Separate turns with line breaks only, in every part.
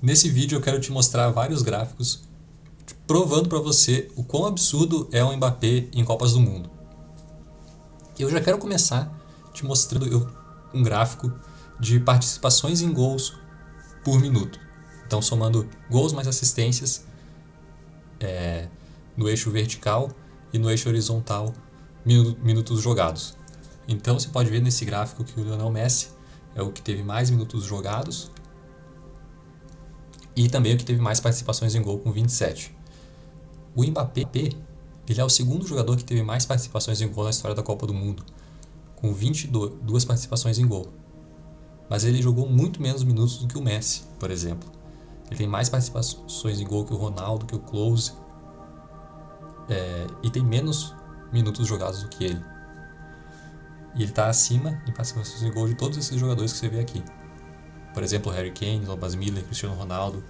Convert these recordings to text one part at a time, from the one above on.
Nesse vídeo eu quero te mostrar vários gráficos provando para você o quão absurdo é o Mbappé em Copas do Mundo. Eu já quero começar te mostrando um gráfico de participações em gols por minuto. Então somando gols mais assistências no eixo vertical e no eixo horizontal minutos jogados. Então você pode ver nesse gráfico que o Lionel Messi é o que teve mais minutos jogados e também o que teve mais participações em gol com 27. O Mbappé, ele é o segundo jogador que teve mais participações em gol na história da Copa do Mundo, com 22 participações em gol. Mas ele jogou muito menos minutos do que o Messi, por exemplo. Ele tem mais participações em gol que o Ronaldo, que o Klose, e tem menos minutos jogados do que ele. E ele está acima em participações em gol de todos esses jogadores que você vê aqui. Por exemplo, Harry Kane, Thomas Miller, Cristiano Ronaldo,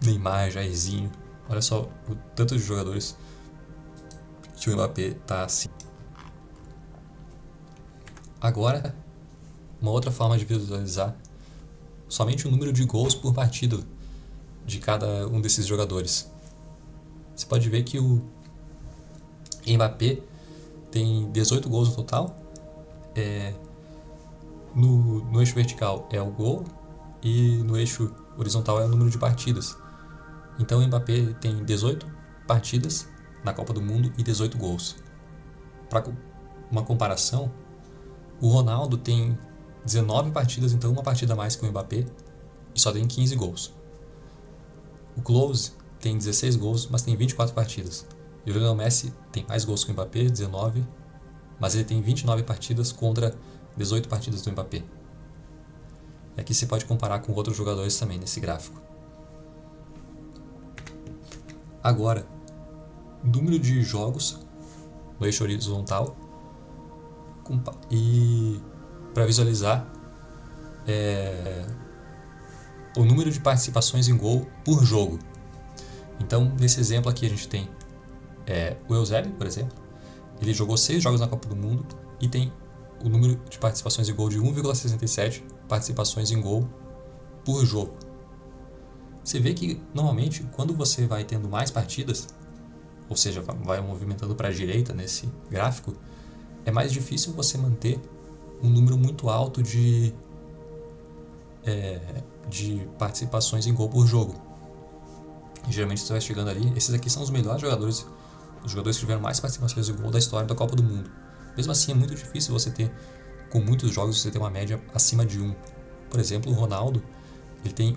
Neymar, Jairzinho. Olha só o tanto de jogadores que o Mbappé está acima. Agora, uma outra forma de visualizar somente o número de gols por partida de cada um desses jogadores. Você pode ver que o Mbappé tem 18 gols no total. No eixo vertical é o gol e no eixo horizontal é o número de partidas. Então o Mbappé tem 18 partidas na Copa do Mundo e 18 gols. Para uma comparação, o Ronaldo tem 19 partidas, então uma partida a mais que o Mbappé, e só tem 15 gols. O Klose tem 16 gols, mas tem 24 partidas. E o Lionel Messi tem mais gols que o Mbappé, 19, mas ele tem 29 partidas contra 18 partidas do Mbappé. E aqui você pode comparar com outros jogadores também nesse gráfico. Agora, número de jogos no eixo horizontal e para visualizar o número de participações em gol por jogo. Então, nesse exemplo aqui a gente tem o Eusébio, por exemplo. Ele jogou 6 jogos na Copa do Mundo e tem o número de participações em gol de 1,67 participações em gol por jogo. Você vê que, normalmente, quando você vai tendo mais partidas, ou seja, vai movimentando para a direita nesse gráfico, é mais difícil você manter um número muito alto de participações em gol por jogo. E, geralmente você vai chegando ali, esses aqui são os melhores jogadores, os jogadores que tiveram mais participações em gol da história da Copa do Mundo. Mesmo assim, é muito difícil você ter, com muitos jogos, você ter uma média acima de 1. Por exemplo, o Ronaldo, ele tem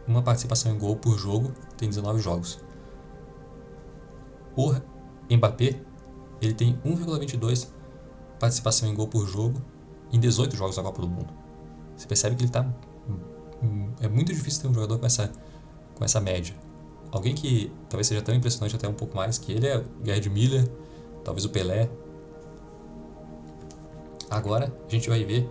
uma participação em gol por jogo, tem 19 jogos. O Mbappé, ele tem 1,22 participação em gol por jogo em 18 jogos da Copa do Mundo. Você percebe que ele tá... É muito difícil ter um jogador com essa média. Alguém que talvez seja tão impressionante, até um pouco mais que ele, é o Gerd Müller, talvez o Pelé. Agora a gente vai ver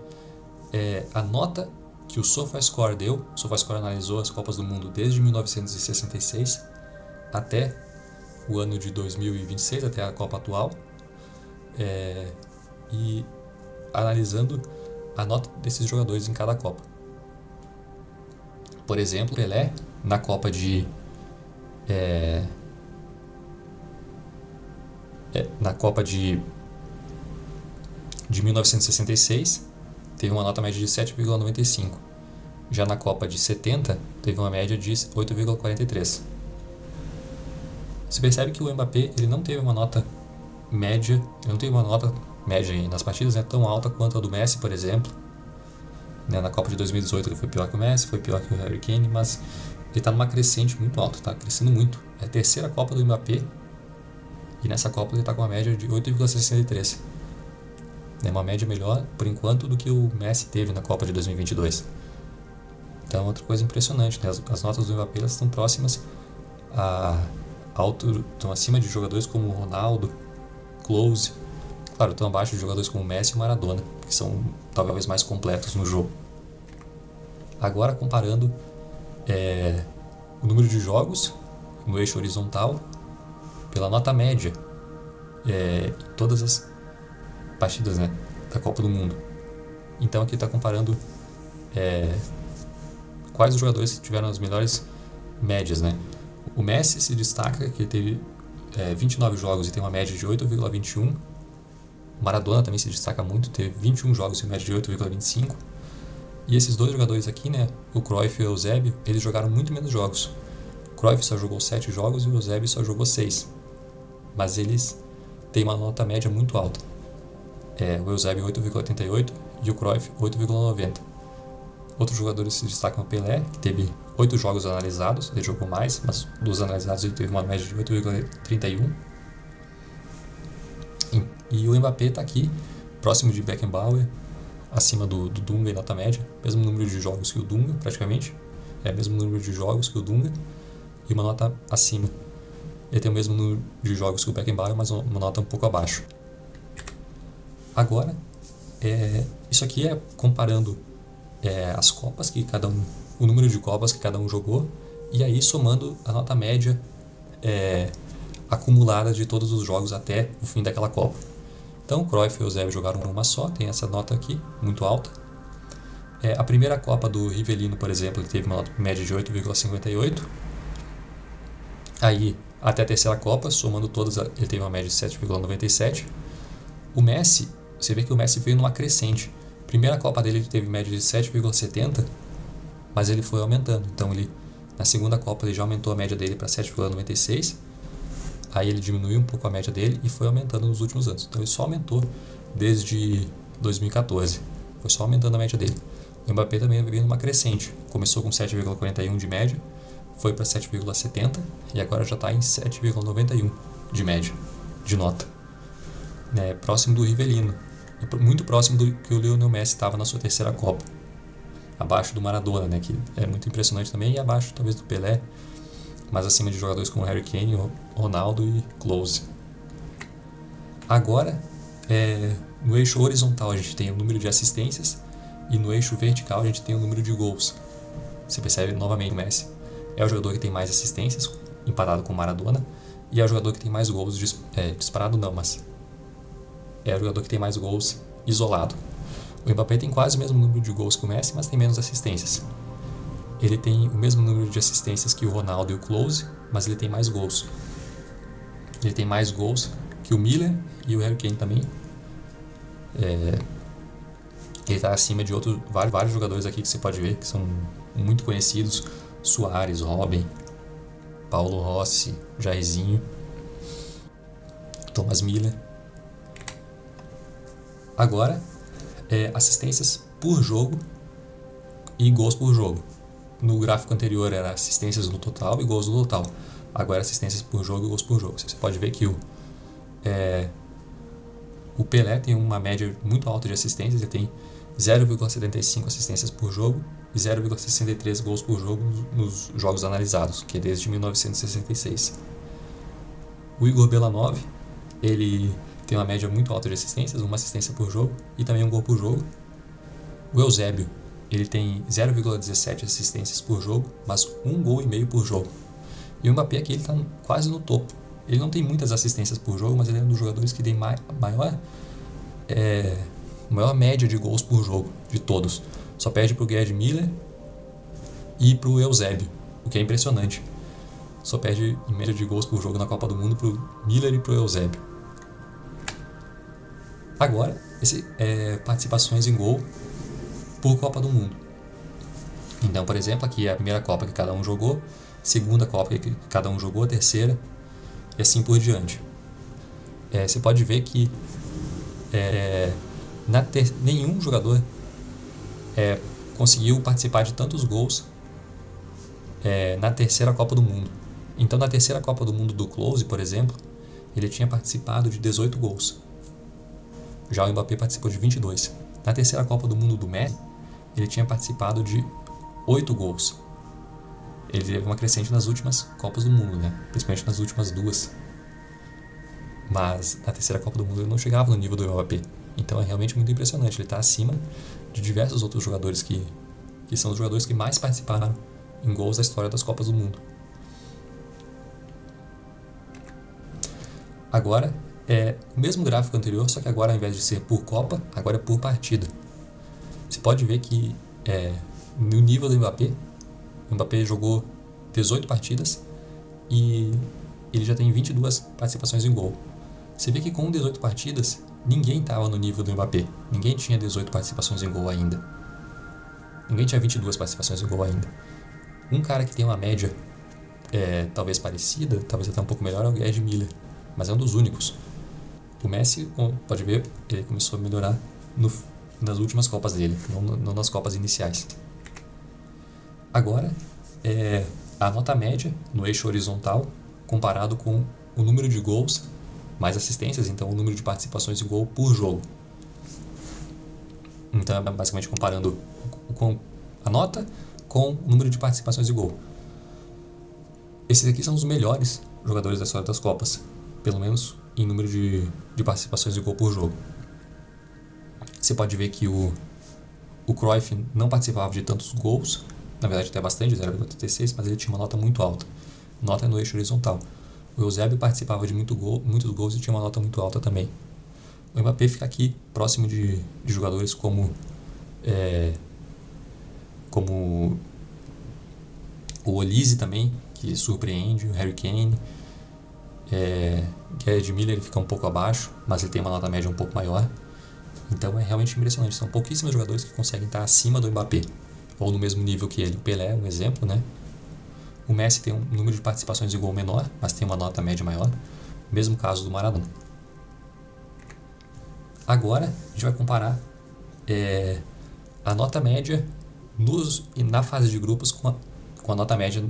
a nota que o SofaScore deu. O SofaScore analisou as Copas do Mundo desde 1966 até o ano de 2026, até a Copa atual, e analisando a nota desses jogadores em cada Copa. Por exemplo, Pelé, na Copa de 1966, teve uma nota média de 7,95. Já na Copa de 70, teve uma média de 8,43. Você percebe que o Mbappé ele não teve uma nota média, nas partidas tão alta quanto a do Messi, por exemplo. Na Copa de 2018 ele foi pior que o Messi, foi pior que o Harry Kane, mas ele está numa crescente muito alta, está crescendo muito. É a terceira Copa do Mbappé e nessa Copa ele está com uma média de 8,63. É uma média melhor, por enquanto, do que o Messi teve na Copa de 2022. Então, outra coisa impressionante, né? As notas do Mbappé estão próximas estão acima de jogadores como o Ronaldo, Klose. Claro, estão abaixo de jogadores como o Messi e o Maradona, que são talvez mais completos no jogo. Agora, comparando o número de jogos no eixo horizontal pela nota média todas as partidas da Copa do Mundo. Então aqui está comparando quais os jogadores que tiveram as melhores médias, né? O Messi se destaca, que ele teve 29 jogos e tem uma média de 8,21. O Maradona também se destaca muito, teve 21 jogos e média de 8,25. E esses dois jogadores aqui, né, o Cruyff e o Eusébio, eles jogaram muito menos jogos. O Cruyff só jogou 7 jogos e o Eusébio só jogou 6. Mas eles têm uma nota média muito alta. O Eusébio 8,88 e o Cruyff 8,90. Outros jogadores se destacam o Pelé, que teve 8 jogos analisados, ele jogou mais, mas dos analisados ele teve uma média de 8,31. E o Mbappé está aqui, próximo de Beckenbauer, acima do Dunga em nota média, mesmo número de jogos que o Dunga, praticamente, mesmo número de jogos que o Dunga, e uma nota acima. Ele tem o mesmo número de jogos que o Beckenbauer, mas uma nota um pouco abaixo. Agora, isso aqui é comparando as Copas que cada um, o número de Copas que cada um jogou, e aí somando a nota média acumulada de todos os jogos até o fim daquela Copa. Então, o Cruyff e o Eusébio jogaram uma só, tem essa nota aqui, muito alta. A primeira Copa do Rivellino, por exemplo, ele teve uma nota média de 8,58. Aí, até a terceira Copa, somando todas, ele teve uma média de 7,97. O Messi, você vê que o Messi veio numa crescente. Primeira Copa dele ele teve média de 7,70, mas ele foi aumentando. Então, na segunda Copa ele já aumentou a média dele para 7,96. Aí ele diminuiu um pouco a média dele e foi aumentando nos últimos anos. Então ele só aumentou desde 2014. Foi só aumentando a média dele. O Mbappé também veio numa crescente. Começou com 7,41 de média, foi para 7,70 e agora já está em 7,91 de média, de nota. Próximo do Rivellino. Muito próximo do que o Lionel Messi estava na sua terceira Copa. Abaixo do Maradona, né, que é muito impressionante também, e abaixo talvez do Pelé, mas acima de jogadores como Harry Kane, Ronaldo e Klose. Agora, no eixo horizontal a gente tem o número de assistências e no eixo vertical a gente tem o número de gols. Você percebe novamente o Messi é o jogador que tem mais assistências, empatado com o Maradona, e é o jogador que tem mais gols, disparado não, mas é o jogador que tem mais gols isolado. O Mbappé tem quase o mesmo número de gols que o Messi, mas tem menos assistências. Ele tem o mesmo número de assistências que o Ronaldo e o Klose, mas ele tem mais gols. Ele tem mais gols que o Miller e o Harry Kane também. Ele está acima de vários jogadores aqui que você pode ver, que são muito conhecidos. Suárez, Robben, Paulo Rossi, Jairzinho, Thomas Miller. Agora, assistências por jogo e gols por jogo. No gráfico anterior era assistências no total e gols no total. Agora assistências por jogo e gols por jogo. Você pode ver que o Pelé tem uma média muito alta de assistências. Ele tem 0,75 assistências por jogo e 0,63 gols por jogo nos jogos analisados, que é desde 1966. O Igor Belanov, ele tem uma média muito alta de assistências, uma assistência por jogo e também um gol por jogo. O Eusébio, ele tem 0,17 assistências por jogo, mas um gol e meio por jogo. E o Mbappé aqui ele está quase no topo. Ele não tem muitas assistências por jogo, mas ele é um dos jogadores que tem maior média de gols por jogo de todos. Só perde para o Gerd Müller e para o Eusébio, o que é impressionante. Só perde em média de gols por jogo na Copa do Mundo para o Müller e para o Eusébio. Agora, participações em gol por Copa do Mundo. Então, por exemplo, aqui é a primeira Copa que cada um jogou, segunda Copa que cada um jogou, a terceira, e assim por diante. Você pode ver que nenhum jogador conseguiu participar de tantos gols na terceira Copa do Mundo. Então, na terceira Copa do Mundo do Klose, por exemplo, ele tinha participado de 18 gols. Já o Mbappé participou de 22. Na terceira Copa do Mundo do Messi, ele tinha participado de 8 gols. Ele teve uma crescente nas últimas Copas do Mundo, né? Principalmente nas últimas duas. Mas na terceira Copa do Mundo ele não chegava no nível do Mbappé. Então é realmente muito impressionante. Ele está acima de diversos outros jogadores que são os jogadores que mais participaram em gols da história das Copas do Mundo. Agora, o mesmo gráfico anterior, só que agora ao invés de ser por Copa, agora é por partida. Você pode ver que no nível do Mbappé, O Mbappé jogou 18 partidas e ele já tem 22 participações em gol. Você vê que com 18 partidas, ninguém estava no nível do Mbappé. Ninguém tinha 18 participações em gol ainda. Ninguém tinha 22 participações em gol ainda. Um cara que tem uma média talvez parecida, talvez até um pouco melhor, é o Gerd Müller, mas é um dos únicos. O Messi, como pode ver, ele começou a melhorar nas últimas Copas dele, não nas Copas iniciais. Agora, a nota média no eixo horizontal, comparado com o número de gols mais assistências, então o número de participações em gol por jogo. Então, é basicamente comparando a nota com o número de participações em gol. Esses aqui são os melhores jogadores da história das Copas, pelo menos em número de participações em gol por jogo. Você pode ver que o Cruyff não participava de tantos gols, na verdade até bastante, 0,86, mas ele tinha uma nota muito alta. Nota no eixo horizontal. O Eusébio participava de muitos gols e tinha uma nota muito alta também. O Mbappé fica aqui, próximo de jogadores como o Olise também, que surpreende, o Harry Kane. Gerd Müller fica um pouco abaixo, mas ele tem uma nota média um pouco maior. Então é realmente impressionante. São pouquíssimos jogadores que conseguem estar acima do Mbappé, ou no mesmo nível que ele. O Pelé é um exemplo, né? O Messi tem um número de participações em gol menor, mas tem uma nota média maior. Mesmo caso do Maradona. Agora a gente vai comparar a nota média na fase de grupos com a nota média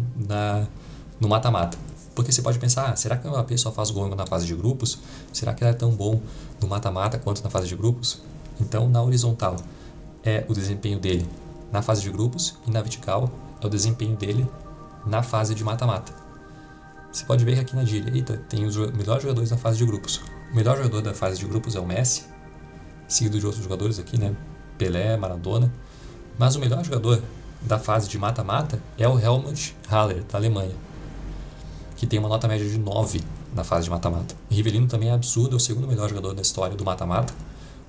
no mata-mata. Porque você pode pensar, será que o Mbappé só faz gol na fase de grupos? Será que ele é tão bom no mata-mata quanto na fase de grupos? Então, na horizontal é o desempenho dele na fase de grupos e na vertical é o desempenho dele na fase de mata-mata. Você pode ver que aqui na direita tem os melhores jogadores da fase de grupos. O melhor jogador da fase de grupos é o Messi, seguido de outros jogadores aqui, né? Pelé, Maradona. Mas o melhor jogador da fase de mata-mata é o Helmut Haller, da Alemanha, que tem uma nota média de 9 na fase de mata-mata. Rivellino também é absurdo, é o segundo melhor jogador da história do mata-mata,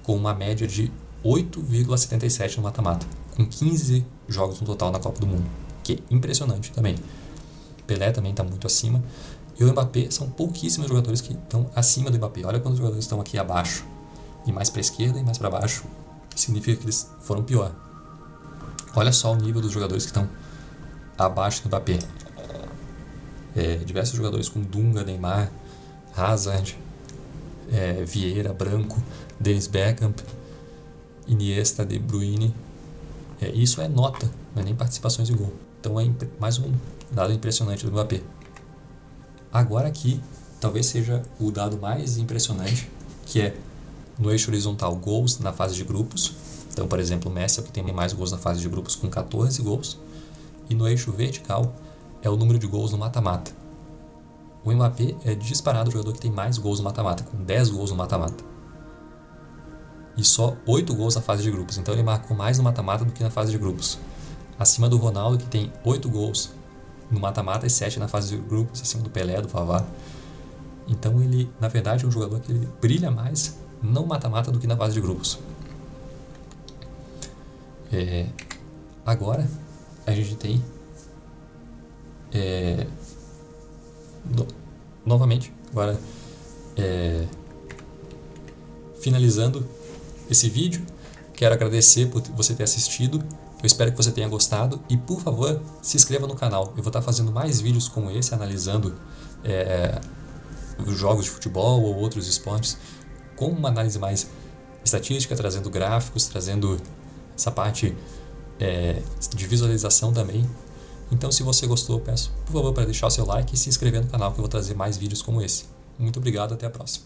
com uma média de 8,77 no mata-mata, com 15 jogos no total na Copa do Mundo, que é impressionante também. Pelé também está muito acima, e o Mbappé são pouquíssimos jogadores que estão acima do Mbappé. Olha quantos jogadores estão aqui abaixo, e mais para a esquerda e mais para baixo, significa que eles foram pior. Olha só o nível dos jogadores que estão abaixo do Mbappé. Diversos jogadores como Dunga, Neymar, Hazard, Vieira, Branco, Dennis Bergkamp, Iniesta, De Bruyne. Isso é nota, não é nem participações em gol. Então é mais um dado impressionante do Mbappé. Agora aqui, talvez seja o dado mais impressionante, que é no eixo horizontal, gols na fase de grupos. Então, por exemplo, o Messi é o que tem mais gols na fase de grupos, com 14 gols. E no eixo vertical é o número de gols no mata-mata. O Mbappé é disparado o jogador que tem mais gols no mata-mata, com 10 gols no mata-mata. E só 8 gols na fase de grupos. Então ele marcou mais no mata-mata do que na fase de grupos. Acima do Ronaldo, que tem 8 gols no mata-mata e 7 na fase de grupos, acima do Pelé, do Vavá. Então ele, na verdade, é um jogador que ele brilha mais no mata-mata do que na fase de grupos. Agora a gente tem novamente agora finalizando esse vídeo, quero agradecer por você ter assistido. Eu espero que você tenha gostado e, por favor, se inscreva no canal. Eu vou estar fazendo mais vídeos como esse, analisando os jogos de futebol ou outros esportes com uma análise mais estatística, trazendo gráficos, trazendo essa parte de visualização também. Então, se você gostou, peço, por favor, para deixar o seu like e se inscrever no canal, que eu vou trazer mais vídeos como esse. Muito obrigado, até a próxima.